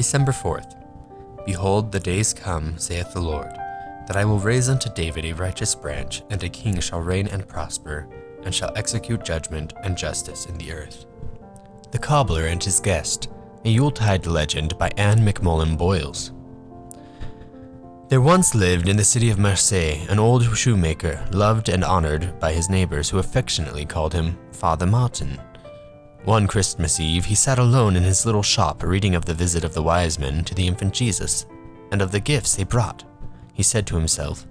December 4th. Behold, the days come, saith the Lord, that I will raise unto David a righteous branch, and a king shall reign and prosper, and shall execute judgment and justice in the earth. The Cobbler and His Guest, a Yuletide legend by Anne McMullen Boyles. There once lived in the city of Marseille an old shoemaker, loved and honored by his neighbors, who affectionately called him Father Martin. One Christmas Eve, he sat alone in his little shop, reading of the visit of the wise men to the infant Jesus, and of the gifts they brought. He said to himself,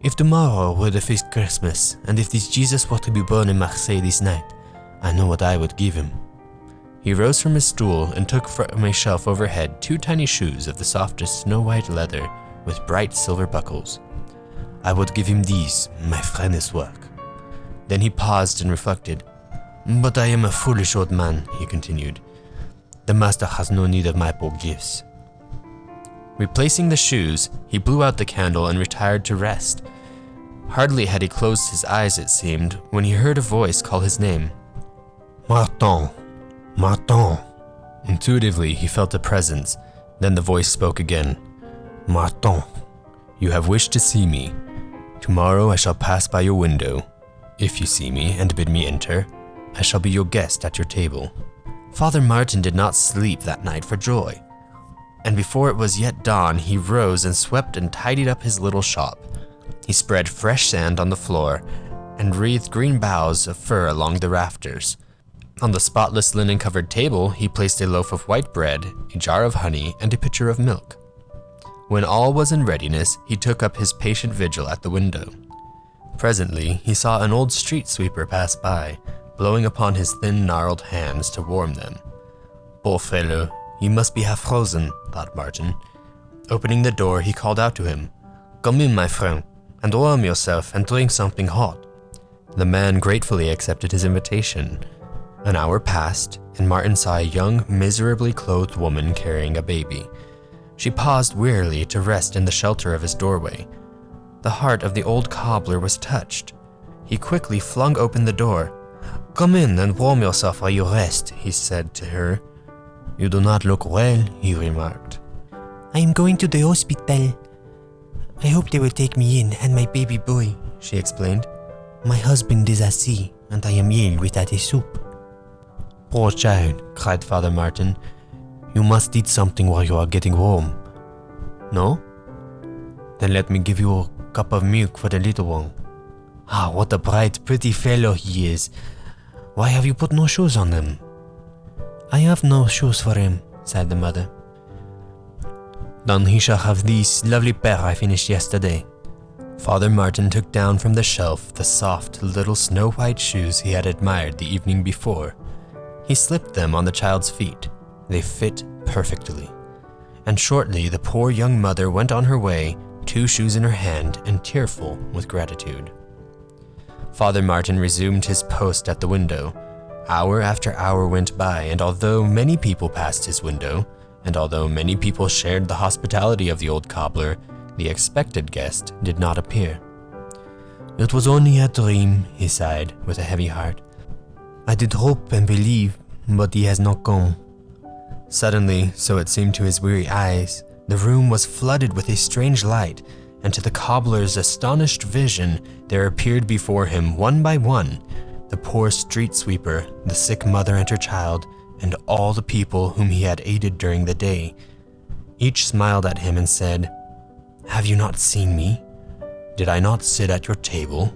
"If tomorrow were the first Christmas, and if this Jesus were to be born in Marseille this night, I know what I would give him." He rose from his stool and took from a shelf overhead 2 tiny shoes of the softest snow-white leather with bright silver buckles. "I would give him these, my finest work." Then he paused and reflected. "But I am a foolish old man," he continued. "The master has no need of my poor gifts." Replacing the shoes, he blew out the candle and retired to rest. Hardly had he closed his eyes, it seemed, when he heard a voice call his name. "Martin! Martin!" Intuitively, he felt a presence. Then the voice spoke again. "Martin, you have wished to see me. Tomorrow I shall pass by your window. If you see me and bid me enter, I shall be your guest at your table." Father Martin did not sleep that night for joy, and before it was yet dawn, he rose and swept and tidied up his little shop. He spread fresh sand on the floor and wreathed green boughs of fir along the rafters. On the spotless linen-covered table, he placed a loaf of white bread, a jar of honey, and a pitcher of milk. When all was in readiness, he took up his patient vigil at the window. Presently, he saw an old street sweeper pass by, blowing upon his thin, gnarled hands to warm them. "Poor fellow, he must be half frozen," thought Martin. Opening the door, he called out to him, "Come in, my friend, and warm yourself and drink something hot." The man gratefully accepted his invitation. An hour passed, and Martin saw a young, miserably clothed woman carrying a baby. She paused wearily to rest in the shelter of his doorway. The heart of the old cobbler was touched. He quickly flung open the door. "Come in and warm yourself while you rest," he said to her. "You do not look well," he remarked. "I am going to the hospital. I hope they will take me in and my baby boy," she explained. "My husband is at sea, and I am ill without a soup." "Poor child," cried Father Martin. "You must eat something while you are getting warm." "No? Then let me give you a cup of milk for the little one." "Ah, what a bright, pretty fellow he is. Why have you put no shoes on him?" "I have no shoes for him," said the mother. "Then he shall have these lovely pair I finished yesterday." Father Martin took down from the shelf the soft, little snow-white shoes he had admired the evening before. He slipped them on the child's feet. They fit perfectly. And shortly the poor young mother went on her way, 2 shoes in her hand and tearful with gratitude. Father Martin resumed his post at the window. Hour after hour went by, and although many people passed his window, and although many people shared the hospitality of the old cobbler, the expected guest did not appear. "It was only a dream," he sighed with a heavy heart. "I did hope and believe, but he has not come." Suddenly, so it seemed to his weary eyes, the room was flooded with a strange light, and to the cobbler's astonished vision, there appeared before him, one by one, the poor street sweeper, the sick mother and her child, and all the people whom he had aided during the day. Each smiled at him and said, "Have you not seen me? Did I not sit at your table?"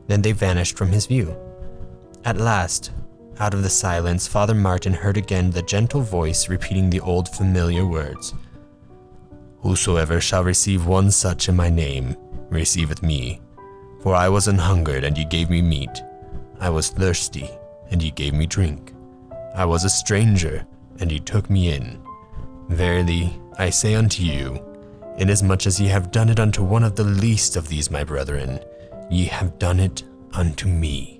Then they vanished from his view. At last, out of the silence, Father Martin heard again the gentle voice repeating the old familiar words. "Whosoever shall receive one such in my name, receiveth me. For I was an hungered, and ye gave me meat. I was thirsty, and ye gave me drink. I was a stranger, and ye took me in. Verily, I say unto you, inasmuch as ye have done it unto one of the least of these my brethren, ye have done it unto me."